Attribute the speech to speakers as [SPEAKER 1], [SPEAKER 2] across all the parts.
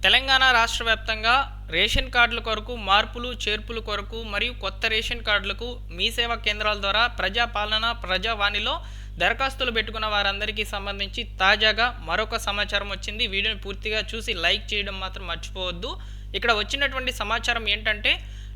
[SPEAKER 1] తెలంగాణ రాష్ట్ర వ్యాప్తంగా రేషన్ కార్డుల కొరకు మార్పులు చేర్పుల కొరకు మరియు కొత్త రేషన్ కార్డులకు మీ సేవా కేంద్రాల ద్వారా ప్రజాపాలన ప్రజావాణిలో దరఖాస్తులు పెట్టుకున్న వారందరికీ సంబంధించి తాజాగా మరొక సమాచారం వచ్చింది. వీడియోని పూర్తిగా చూసి లైక్ చేయడం మాత్రం మర్చిపోవద్దు. ఇక్కడ వచ్చినటువంటి సమాచారం ఏంటంటే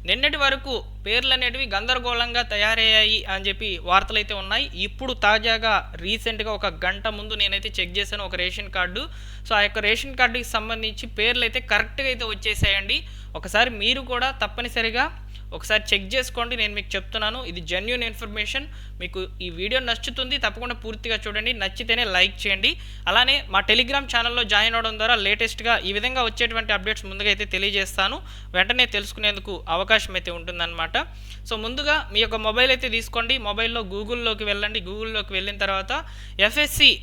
[SPEAKER 1] నిన్నటి వరకు పేర్లు అనేటివి గందరగోళంగా తయారయ్యాయి అని చెప్పి వార్తలు అయితే ఉన్నాయి. ఇప్పుడు తాజాగా రీసెంట్గా ఒక గంట ముందు నేనైతే చెక్ చేశాను ఒక రేషన్ కార్డు. సో ఆ యొక్క రేషన్ కార్డుకి సంబంధించి పేర్లు అయితే కరెక్ట్గా అయితే వచ్చేసాయండి. ఒకసారి మీరు కూడా తప్పనిసరిగా ఒకసారి చెక్ చేసుకోండి. నేను మీకు చెప్తున్నాను, ఇది జెన్యూన్ ఇన్ఫర్మేషన్. మీకు ఈ వీడియో నచ్చుతుంది, తప్పకుండా పూర్తిగా చూడండి. నచ్చితేనే లైక్ చేయండి. అలానే మా టెలిగ్రామ్ ఛానల్లో జాయిన్ అవ్వడం ద్వారా లేటెస్ట్గా ఈ విధంగా వచ్చేటువంటి అప్డేట్స్ ముందుగా అయితే తెలియజేస్తాను. వెంటనే తెలుసుకునేందుకు అవకాశం అయితే ఉంటుందన్నమాట. సో ముందుగా మీ యొక్క మొబైల్ అయితే తీసుకోండి. మొబైల్లో గూగుల్లోకి వెళ్ళండి. గూగుల్లోకి వెళ్ళిన తర్వాత ఎఫ్ఎస్సి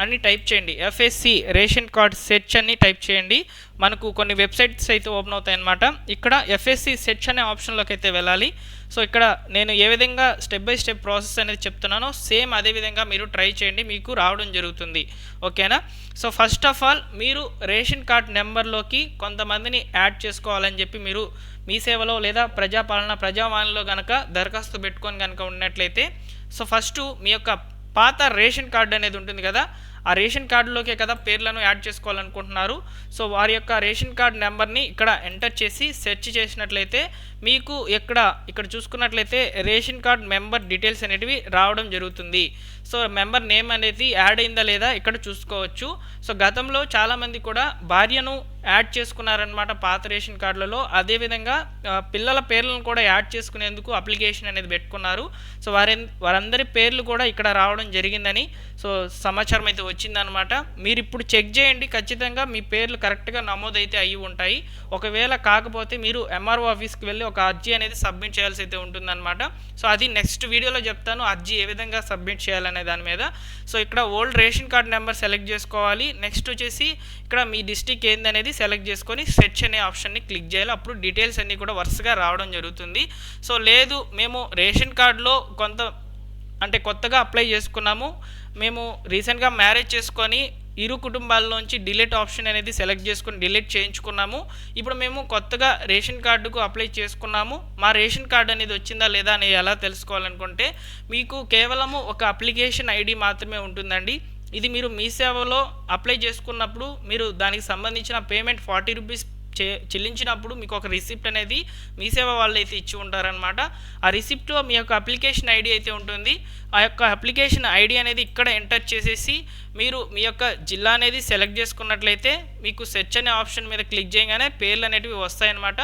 [SPEAKER 1] అని టైప్ చేయండి. ఎఫ్ఎస్సి రేషన్ కార్డ్ సెర్చ్ అని టైప్ చేయండి. మనకు కొన్ని వెబ్సైట్స్ అయితే ఓపెన్ అవుతాయి అన్నమాట. ఇక్కడ ఎఫ్ఎస్సి సెర్చ్ అనే ఆప్షన్లోకి అయితే వెళ్ళాలి. సో ఇక్కడ నేను ఏ విధంగా స్టెప్ బై స్టెప్ ప్రాసెస్ అనేది చెప్తున్నానో సేమ్ అదే విధంగా మీరు ట్రై చేయండి, మీకు రావడం జరుగుతుంది. ఓకేనా? సో ఫస్ట్ ఆఫ్ ఆల్ మీరు రేషన్ కార్డ్ నెంబర్లోకి కొంతమందిని యాడ్ చేసుకోవాలని చెప్పి మీరు మీ సేవలో లేదా ప్రజాపాలన ప్రజావాణిలో కనుక దరఖాస్తు పెట్టుకొని కనుక ఉన్నట్లయితే, సో ఫస్ట్ మీ యొక్క పాత రేషన్ కార్డు అనేది ఉంటుంది కదా, ఆ రేషన్ కార్డులోకే కదా పేర్లను యాడ్ చేసుకోవాలనుకుంటున్నారు. సో వారి యొక్క రేషన్ కార్డు నెంబర్ని ఇక్కడ ఎంటర్ చేసి సెర్చ్ చేసినట్లయితే మీకు ఇక్కడ చూసుకున్నట్లయితే రేషన్ కార్డ్ మెంబర్ డీటెయిల్స్ అనేటివి రావడం జరుగుతుంది. సో మెంబర్ నేమ్ అనేది యాడ్ అయిందా లేదా ఇక్కడ చూసుకోవచ్చు. సో గతంలో చాలామంది కూడా భార్యను యాడ్ చేసుకున్నారనమాట పాత రేషన్ కార్డులలో. అదేవిధంగా పిల్లల పేర్లను కూడా యాడ్ చేసుకునేందుకు అప్లికేషన్ అనేది పెట్టుకున్నారు. సో వారందరి పేర్లు కూడా ఇక్కడ రావడం జరిగిందని సో సమాచారం అయితే వచ్చిందనమాట. మీరు ఇప్పుడు చెక్ చేయండి, ఖచ్చితంగా మీ పేర్లు కరెక్ట్గా నమోదైతే అయ్యి ఉంటాయి. ఒకవేళ కాకపోతే మీరు ఎంఆర్ఓ ఆఫీస్కి వెళ్ళి ఒక అర్జీ అనేది సబ్మిట్ చేయాల్సి అయితే ఉంటుందన్నమాట. సో అది నెక్స్ట్ వీడియోలో చెప్తాను, అర్జీ ఏ విధంగా సబ్మిట్ చేయాలనే దాని మీద. సో ఇక్కడ old ration card number select చేసుకోవాలి. నెక్స్ట్ వచ్చేసి ఇక్కడ మీ డిస్టిక్ ఏందనేది సెలెక్ట్ చేసుకొని సెర్చ్ అనే ఆప్షన్ని క్లిక్ చేయాలి. అప్పుడు డీటెయిల్స్ అన్నీ కూడా వరుసగా రావడం జరుగుతుంది. సో లేదు మేము రేషన్ కార్డులో కొత్తగా అప్లై చేసుకున్నాము, మేము రీసెంట్గా మ్యారేజ్ చేసుకొని ఇరు కుటుంబాల్లోంచి డిలీట్ ఆప్షన్ అనేది సెలెక్ట్ చేసుకుని డిలీట్ చేయించుకున్నాము, ఇప్పుడు మేము కొత్తగా రేషన్ కార్డుకు అప్లై చేసుకున్నాము, మా రేషన్ కార్డు అనేది వచ్చిందా లేదా అని ఎలా తెలుసుకోవాలనుకుంటే మీకు కేవలము ఒక అప్లికేషన్ ఐడి మాత్రమే ఉంటుందండి. ఇది మీరు మీ సేవలో అప్లై చేసుకున్నప్పుడు మీరు దానికి సంబంధించిన పేమెంట్ 40 రూపీస్ చెల్లించినప్పుడు మీకు ఒక రిసిప్ట్ అనేది మీ సేవ వాళ్ళు అయితే ఇచ్చి ఉంటారనమాట. ఆ రిసిప్ట్లో మీ యొక్క అప్లికేషన్ ఐడి అయితే ఉంటుంది. ఆ యొక్క అప్లికేషన్ ఐడి అనేది ఇక్కడ ఎంటర్ చేసేసి మీరు మీ యొక్క జిల్లా అనేది సెలెక్ట్ చేసుకున్నట్లయితే మీకు సెర్చ్ అనే ఆప్షన్ మీద క్లిక్ చేయగానే పేర్లు అనేటివి వస్తాయన్నమాట.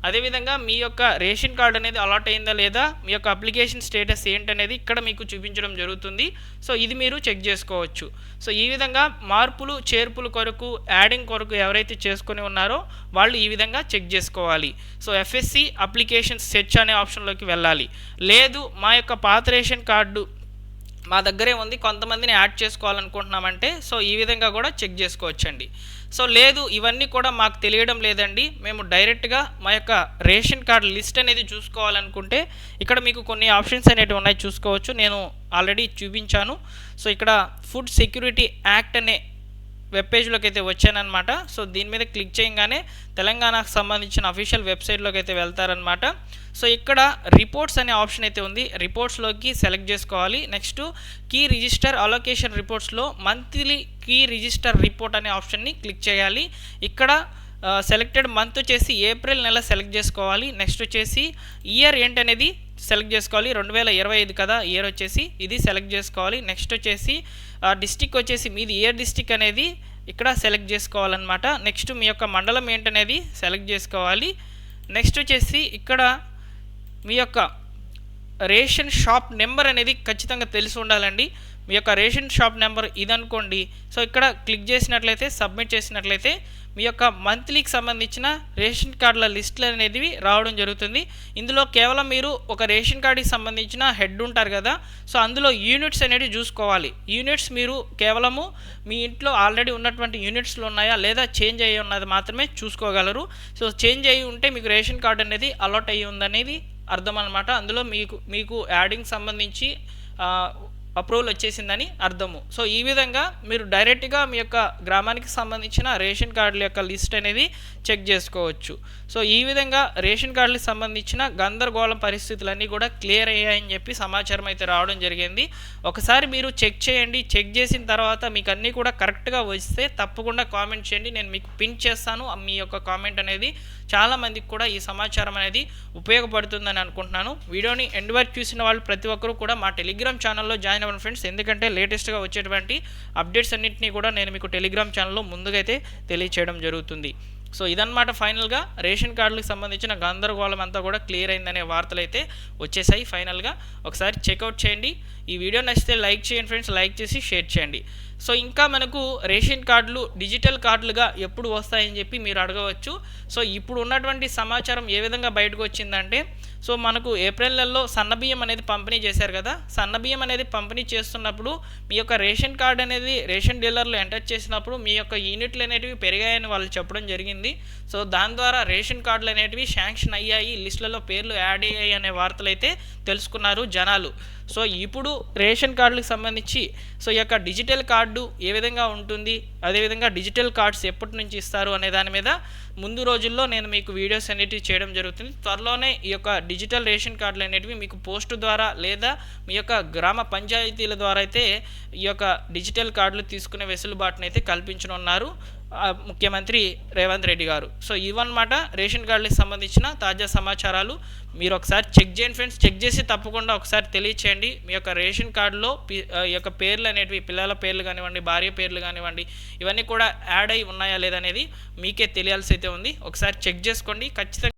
[SPEAKER 1] అదేవిధంగా మీ యొక్క రేషన్ కార్డు అనేది అలాట్ అయిందా లేదా, మీ యొక్క అప్లికేషన్ స్టేటస్ ఏంటనేది ఇక్కడ మీకు చూపించడం జరుగుతుంది. సో ఇది మీరు చెక్ చేసుకోవచ్చు. సో ఈ విధంగా మార్పులు చేర్పుల కొరకు యాడింగ్ కొరకు ఎవరైతే చేసుకొని ఉన్నారో వాళ్ళు ఈ విధంగా చెక్ చేసుకోవాలి. సో ఎఫ్ఎస్సి అప్లికేషన్ సెర్చ్ అనే ఆప్షన్లోకి వెళ్ళాలి. లేదు మా యొక్క పాత రేషన్ కార్డు మా దగ్గరే ఉంది, కొంతమందిని యాడ్ చేసుకోవాలనుకుంటున్నామంటే సో ఈ విధంగా కూడా చెక్ చేసుకోవచ్చండి. సో లేదు ఇవన్నీ కూడా మాకు తెలియడం లేదండి, మేము డైరెక్ట్గా మా యొక్క రేషన్ కార్డు లిస్ట్ అనేది చూసుకోవాలనుకుంటే ఇక్కడ మీకు కొన్ని ఆప్షన్స్ అనేవి ఉన్నాయి, చూసుకోవచ్చు. నేను ఆల్రెడీ చూపించాను. సో ఇక్కడ ఫుడ్ సెక్యూరిటీ యాక్ట్ అనే వెబ్ పేజ్లోకి అయితే వచ్చానమాట. సో దీని మీద క్లిక్ చేయగానే తెలంగాణకు సంబంధించిన అఫీషియల్ వెబ్సైట్లోకి అయితే వెళ్తారనమాట. సో ఇక్కడ రిపోర్ట్స్ అనే ఆప్షన్ అయితే ఉంది, రిపోర్ట్స్లోకి సెలెక్ట్ చేసుకోవాలి. నెక్స్ట్ కీ రిజిస్టర్ అలొకేషన్ రిపోర్ట్స్లో మంత్లీ కీ రిజిస్టర్ రిపోర్ట్ అనే ఆప్షన్ని క్లిక్ చేయాలి. ఇక్కడ సెలెక్టెడ్ మంత్ వచ్చేసి ఏప్రిల్ నెల సెలెక్ట్ చేసుకోవాలి. నెక్స్ట్ వచ్చేసి ఇయర్ ఏంటనేది సెలెక్ట్ చేసుకోవాలి. 2025 కదా ఇయర్ వచ్చేసి, ఇది సెలెక్ట్ చేసుకోవాలి. నెక్స్ట్ వచ్చేసి డిస్టిక్ వచ్చేసి మీది ఏ డిస్టిక్ అనేది ఇక్కడ సెలెక్ట్ చేసుకోవాలన్నమాట. నెక్స్ట్ మీ యొక్క మండలం ఏంటనేది సెలెక్ట్ చేసుకోవాలి. నెక్స్ట్ వచ్చేసి ఇక్కడ మీ యొక్క రేషన్ షాప్ నెంబర్ అనేది ఖచ్చితంగా తెలిసి ఉండాలండి. మీ యొక్క రేషన్ షాప్ నెంబర్ ఇదనుకోండి. సో ఇక్కడ క్లిక్ చేసినట్లయితే సబ్మిట్ చేసినట్లయితే మీ యొక్క మంత్లీకి సంబంధించిన రేషన్ కార్డుల లిస్టులు అనేవి రావడం జరుగుతుంది. ఇందులో కేవలం మీరు ఒక రేషన్ కార్డుకి సంబంధించిన హెడ్ ఉంటారు కదా, సో అందులో యూనిట్స్ అనేవి చూసుకోవాలి. యూనిట్స్ మీరు కేవలము మీ ఇంట్లో ఆల్రెడీ ఉన్నటువంటి యూనిట్స్లో ఉన్నాయా లేదా చేంజ్ అయ్యి ఉన్నది మాత్రమే చూసుకోగలరు. సో చేంజ్ అయ్యి ఉంటే మీకు రేషన్ కార్డు అనేది అలాట్ అయ్యి ఉందనేది అర్థం అనమాట. అందులో మీకు యాడింగ్ సంబంధించి అప్రూవల్ వచ్చేసిందని అర్థము. సో ఈ విధంగా మీరు డైరెక్ట్గా మీ యొక్క గ్రామానికి సంబంధించిన రేషన్ కార్డుల యొక్క లిస్ట్ అనేది చెక్ చేసుకోవచ్చు. సో ఈ విధంగా రేషన్ కార్డులకు సంబంధించిన గందరగోళం పరిస్థితులన్నీ కూడా క్లియర్ అయ్యాయని చెప్పి సమాచారం అయితే రావడం జరిగింది. ఒకసారి మీరు చెక్ చేయండి. చెక్ చేసిన తర్వాత మీకు అన్నీ కూడా కరెక్ట్గా వస్తే తప్పకుండా కామెంట్ చేయండి. నేను మీకు పిన్ చేస్తాను. మీ యొక్క కామెంట్ అనేది చాలామందికి కూడా ఈ సమాచారం అనేది ఉపయోగపడుతుందని అనుకుంటున్నాను. వీడియోని ఎండ్ వరకు చూసిన వాళ్ళు ప్రతి ఒక్కరూ కూడా మా టెలిగ్రామ్ ఛానల్లో జాయిన్ అవ్వండి ఫ్రెండ్స్. ఎందుకంటే లేటెస్ట్గా వచ్చేటువంటి అప్డేట్స్ అన్నింటినీ కూడా నేను మీకు టెలిగ్రామ్ ఛానల్లో ముందుగా అయితే తెలియచేయడం జరుగుతుంది. సో ఇదన్నమాట ఫైనల్గా రేషన్ కార్డులకు సంబంధించిన గందరగోళం అంతా కూడా క్లియర్ అయిందనే వార్తలు అయితే వచ్చేసాయి. ఫైనల్గా ఒకసారి చెక్అవుట్ చేయండి. ఈ వీడియో నచ్చితే లైక్ చేయండి ఫ్రెండ్స్. లైక్ చేసి షేర్ చేయండి. సో ఇంకా మనకు రేషన్ కార్డులు డిజిటల్ కార్డులుగా ఎప్పుడు వస్తాయని చెప్పి మీరు అడగవచ్చు. సో ఇప్పుడు ఉన్నటువంటి సమాచారం ఏ విధంగా బయటకు వచ్చిందంటే, సో మనకు ఏప్రిల్ నెలలో సన్నబియ్యం అనేది పంపిణీ చేశారు కదా. సన్నబియ్యం అనేది పంపిణీ చేస్తున్నప్పుడు మీ యొక్క రేషన్ కార్డు అనేది రేషన్ డీలర్లు ఎంటర్ చేసినప్పుడు మీ యొక్క యూనిట్లు అనేటివి పెరిగాయని వాళ్ళు చెప్పడం జరిగింది. సో దాని ద్వారా రేషన్ కార్డులు అనేటివి శాంక్షన్ అయ్యాయి, లిస్టులలో పేర్లు యాడ్ అయ్యాయి అనే వార్తలు అయితే తెలుసుకున్నారు జనాలు. సో ఇప్పుడు రేషన్ కార్డులకు సంబంధించి సో ఈ యొక్క డిజిటల్ కార్డు ఏ విధంగా ఉంటుంది, అదేవిధంగా డిజిటల్ కార్డ్స్ ఎప్పటి నుంచి ఇస్తారు అనే దాని మీద ముందు రోజుల్లో నేను మీకు వీడియోస్ అనేటివి చేయడం జరుగుతుంది. త్వరలోనే ఈ యొక్క డిజిటల్ రేషన్ కార్డులు అనేటివి మీకు పోస్టు ద్వారా లేదా మీ యొక్క గ్రామ పంచాయతీల ద్వారా అయితే ఈ యొక్క డిజిటల్ కార్డులు తీసుకునే వెసులుబాటును అయితే కల్పించనున్నారు ముఖ్యమంత్రి రేవంత్ రెడ్డి గారు. సో ఇవన్నమాట రేషన్ కార్డులకు సంబంధించిన తాజా సమాచారాలు. మీరు ఒకసారి చెక్ చేయండి ఫ్రెండ్స్. చెక్ చేసి తప్పకుండా ఒకసారి తెలియచేయండి మీ యొక్క రేషన్ కార్డులో ఈ యొక్క పేర్లు అనేటివి, పిల్లల పేర్లు కానివ్వండి, భార్య పేర్లు కానివ్వండి, ఇవన్నీ కూడా యాడ్ అయి ఉన్నాయా లేదనేది మీకే తెలియాల్సి అయితే ఉంది. ఒకసారి చెక్ చేసుకోండి ఖచ్చితంగా.